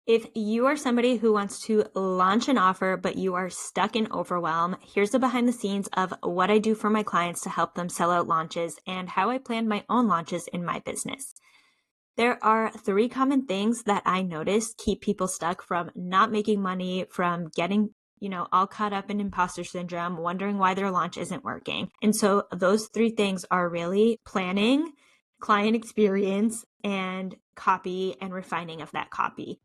If you are somebody who wants to launch an offer, but you are stuck in overwhelm, here's the behind the scenes of what I do for my clients to help them sell out launches and how I plan my own launches in my business. There are 3 common things that I notice keep people stuck from not making money, from getting, all caught up in imposter syndrome, wondering why their launch isn't working. And so those 3 things are really planning, client experience, and copy and refining of that copy.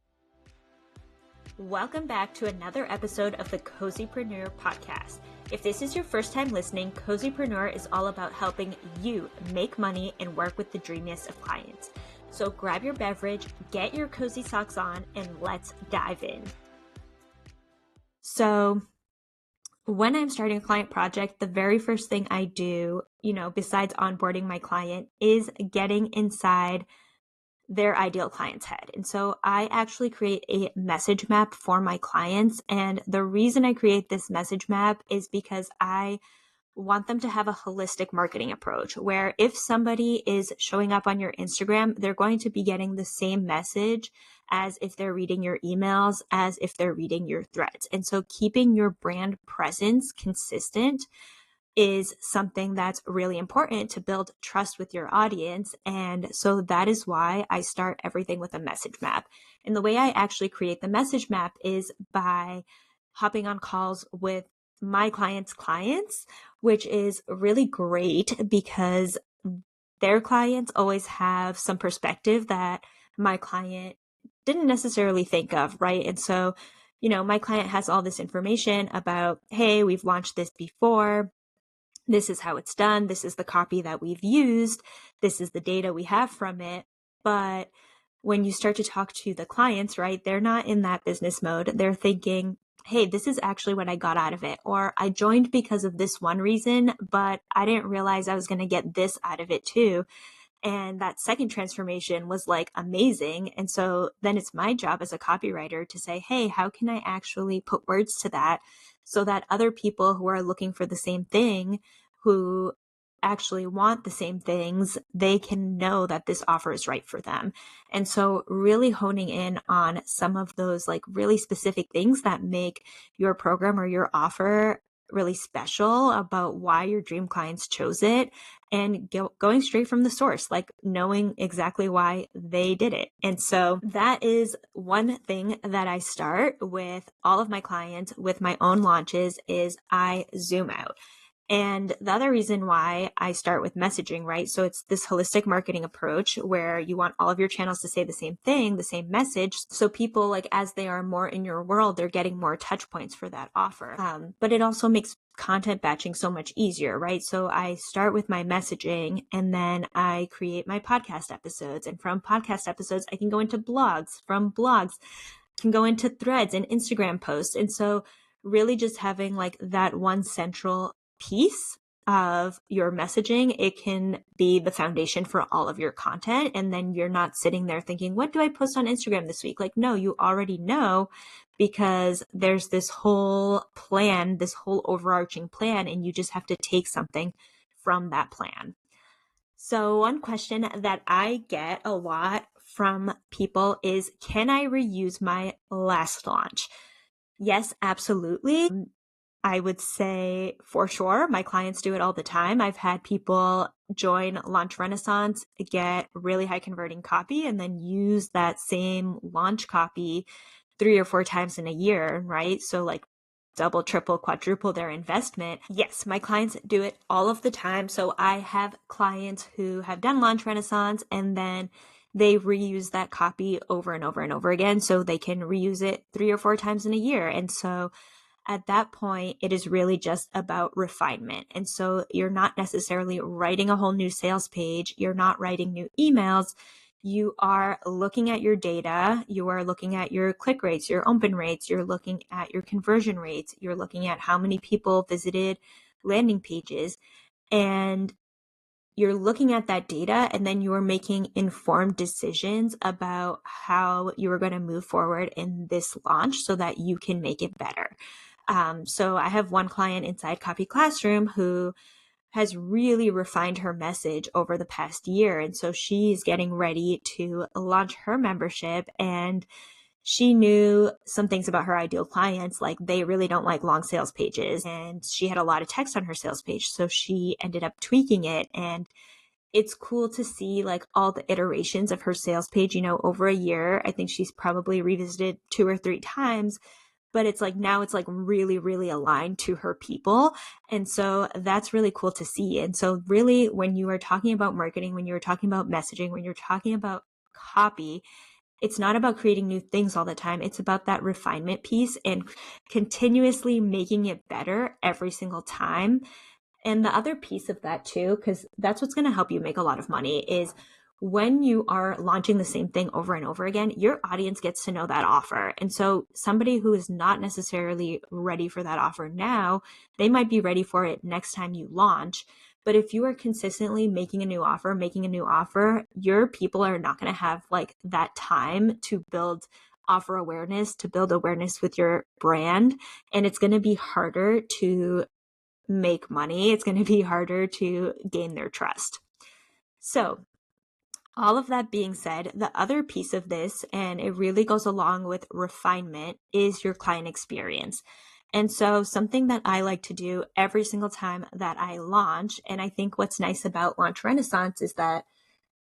Welcome back to another episode of the Cozypreneur podcast. If this is your first time listening, Cozypreneur is all about helping you make money and work with the dreamiest of clients. So grab your beverage, get your cozy socks on, and let's dive in. So when I'm starting a client project, the very first thing I do, besides onboarding my client, is getting inside their ideal client's head. And so I actually create a message map for my clients. And the reason I create this message map is because I want them to have a holistic marketing approach where if somebody is showing up on your Instagram, they're going to be getting the same message as if they're reading your emails, as if they're reading your threads. And so keeping your brand presence consistent is something that's really important to build trust with your audience. And so that is why I start everything with a message map. And the way I actually create the message map is by hopping on calls with my clients' clients, which is really great because their clients always have some perspective that my client didn't necessarily think of, right? And so, my client has all this information about, hey, we've launched this before. This is how it's done. This is the copy that we've used. This is the data we have from it. But when you start to talk to the clients, right, they're not in that business mode. They're thinking, hey, this is actually what I got out of it. Or I joined because of this one reason, but I didn't realize I was going to get this out of it too. And that second transformation was like amazing. And so then it's my job as a copywriter to say, hey, how can I actually put words to that so that other people who are looking for the same thing, who actually want the same things, they can know that this offer is right for them. And so really honing in on some of those like really specific things that make your program or your offer really special about why your dream clients chose it and going straight from the source, like knowing exactly why they did it. And so that is one thing that I start with all of my clients with my own launches is I zoom out. And the other reason why I start with messaging, right? So it's this holistic marketing approach where you want all of your channels to say the same thing, the same message. So people, like, as they are more in your world, they're getting more touch points for that offer. But it also makes content batching so much easier, right? So I start with my messaging and then I create my podcast episodes. And from podcast episodes, I can go into blogs. From blogs, I can go into threads and Instagram posts. And so really just having like that one central piece of your messaging, it can be the foundation for all of your content. And then you're not sitting there thinking, what do I post on Instagram this week? Like, no, you already know because there's this whole plan, this whole overarching plan, and you just have to take something from that plan. So one question that I get a lot from people is, can I reuse my last launch? Yes, absolutely. I would say for sure. My clients do it all the time. I've had people join Launch Renaissance, get really high converting copy, and then use that same launch copy 3 or 4 times in a year, right? So like double, triple, quadruple their investment. Yes, my clients do it all of the time. So I have clients who have done Launch Renaissance and then they reuse that copy over and over and over again. So they can reuse it 3 or 4 times in a year. And so at that point, it is really just about refinement. And so you're not necessarily writing a whole new sales page. You're not writing new emails. You are looking at your data. You are looking at your click rates, your open rates. You're looking at your conversion rates. You're looking at how many people visited landing pages. And you're looking at that data and then you are making informed decisions about how you are going to move forward in this launch so that you can make it better. So I have one client inside Copy Classroom who has really refined her message over the past year. And so she's getting ready to launch her membership and she knew some things about her ideal clients, like they really don't like long sales pages, and she had a lot of text on her sales page. So she ended up tweaking it, and it's cool to see like all the iterations of her sales page, over a year. I think she's probably revisited 2 or 3 times, but it's like now it's like really, really aligned to her people. And so that's really cool to see. And so really when you are talking about marketing, when you're talking about messaging, when you're talking about copy, it's not about creating new things all the time. It's about that refinement piece and continuously making it better every single time. And the other piece of that too, because that's what's going to help you make a lot of money, is when you are launching the same thing over and over again, your audience gets to know that offer. And so somebody who is not necessarily ready for that offer now, they might be ready for it next time you launch. But if you are consistently making a new offer, your people are not going to have like that time to build offer awareness, to build awareness with your brand. And it's going to be harder to make money. It's going to be harder to gain their trust. So all of that being said, the other piece of this, and it really goes along with refinement, is your client experience. And so something that I like to do every single time that I launch, and I think what's nice about Launch Renaissance is that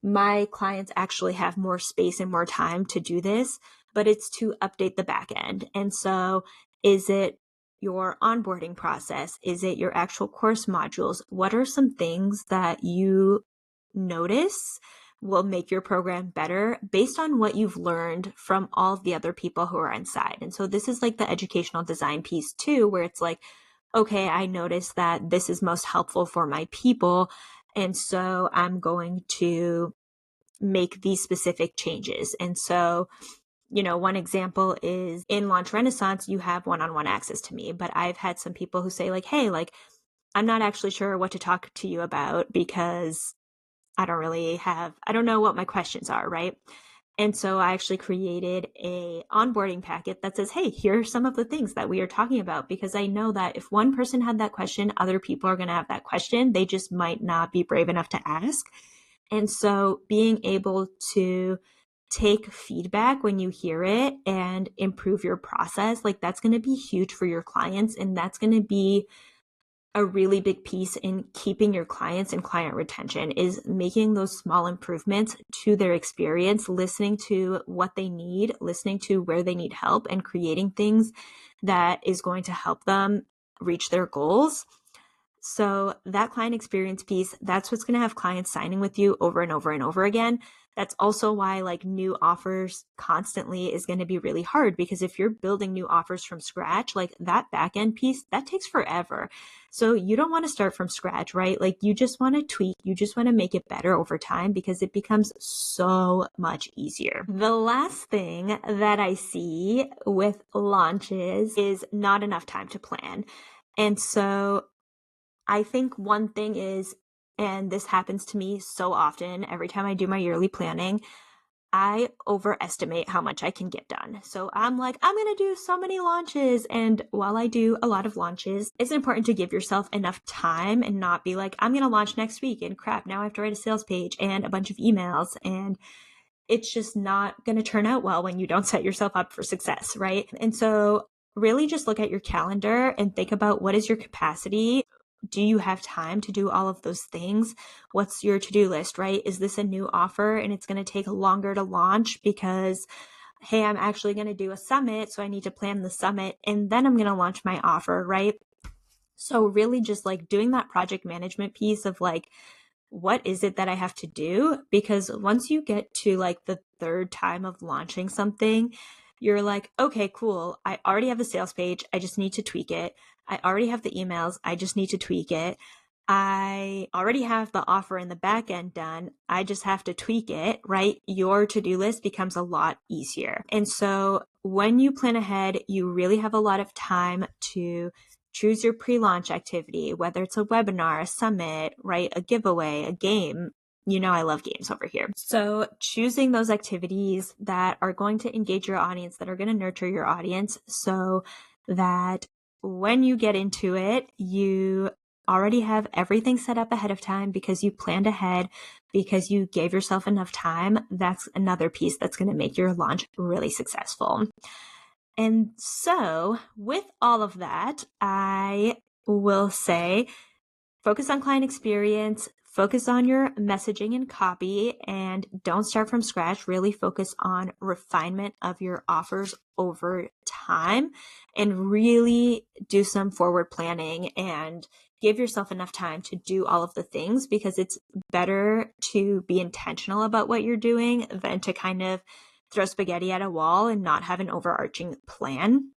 my clients actually have more space and more time to do this, but it's to update the back end. And so is it your onboarding process? Is it your actual course modules? What are some things that you notice will make your program better based on what you've learned from all of the other people who are inside? And so this is like the educational design piece too, where it's like, okay, I noticed that this is most helpful for my people. And so I'm going to make these specific changes. And so, one example is in Launch Renaissance, you have one-on-one access to me, but I've had some people who say like, hey, like, I'm not actually sure what to talk to you about because I don't know what my questions are, right? And so I actually created a onboarding packet that says, hey, here are some of the things that we are talking about, because I know that if one person had that question, other people are going to have that question. They just might not be brave enough to ask. And so being able to take feedback when you hear it and improve your process, like that's going to be huge for your clients. And that's going to be a really big piece in keeping your clients and client retention, is making those small improvements to their experience, listening to what they need, listening to where they need help, and creating things that is going to help them reach their goals. So that client experience piece, that's what's going to have clients signing with you over and over and over again. That's also why like new offers constantly is going to be really hard, because if you're building new offers from scratch, like that back end piece, that takes forever. So you don't want to start from scratch, right? Like you just want to tweak, you just want to make it better over time because it becomes so much easier. The last thing that I see with launches is not enough time to plan. And so I think one thing is, and this happens to me so often every time I do my yearly planning, I overestimate how much I can get done. So I'm like, I'm going to do so many launches. And while I do a lot of launches, it's important to give yourself enough time and not be like, I'm going to launch next week and crap, now I have to write a sales page and a bunch of emails. And it's just not going to turn out well when you don't set yourself up for success, right? And so really just look at your calendar and think about, what is your capacity? Do you have time to do all of those things? What's your to-do list, right? Is this a new offer and it's going to take longer to launch because, hey, I'm actually going to do a summit, so I need to plan the summit and then I'm going to launch my offer, right? So really just like doing that project management piece of like, what is it that I have to do? Because once you get to like the third time of launching something, you're like, okay, cool. I already have the sales page. I just need to tweak it. I already have the emails. I just need to tweak it. I already have the offer in the back end done. I just have to tweak it, right? Your to-do list becomes a lot easier. And so when you plan ahead, you really have a lot of time to choose your pre-launch activity, whether it's a webinar, a summit, right? A giveaway, a game. I love games over here. So choosing those activities that are going to engage your audience, that are going to nurture your audience, so that when you get into it, you already have everything set up ahead of time because you planned ahead, because you gave yourself enough time, that's another piece that's going to make your launch really successful. And so with all of that, I will say focus on client experience, focus on your messaging and copy, and don't start from scratch. Really focus on refinement of your offers over time and really do some forward planning and give yourself enough time to do all of the things, because it's better to be intentional about what you're doing than to kind of throw spaghetti at a wall and not have an overarching plan,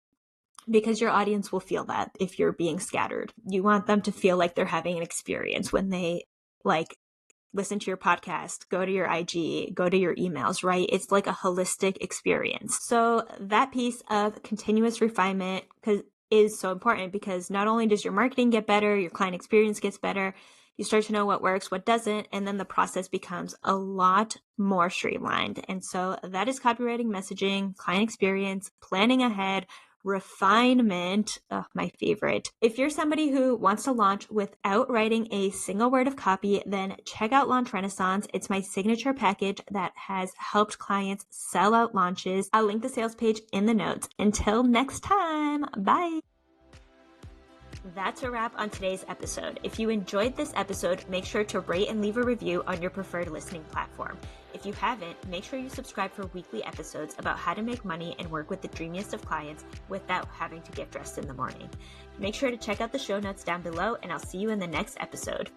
because your audience will feel that if you're being scattered. You want them to feel like they're having an experience when they like listen to your podcast, go to your IG, go to your emails, right? It's like a holistic experience. So that piece of continuous refinement is so important, because not only does your marketing get better, your client experience gets better, you start to know what works, what doesn't, and then the process becomes a lot more streamlined. And so that is copywriting, messaging, client experience, planning ahead, refinement, my favorite. If you're somebody who wants to launch without writing a single word of copy, then check out Launch Renaissance. It's my signature package that has helped clients sell out launches. I'll link the sales page in the notes. Until next time, bye. That's a wrap on today's episode. If you enjoyed this episode, make sure to rate and leave a review on your preferred listening platform. If you haven't, make sure you subscribe for weekly episodes about how to make money and work with the dreamiest of clients without having to get dressed in the morning. Make sure to check out the show notes down below, and I'll see you in the next episode.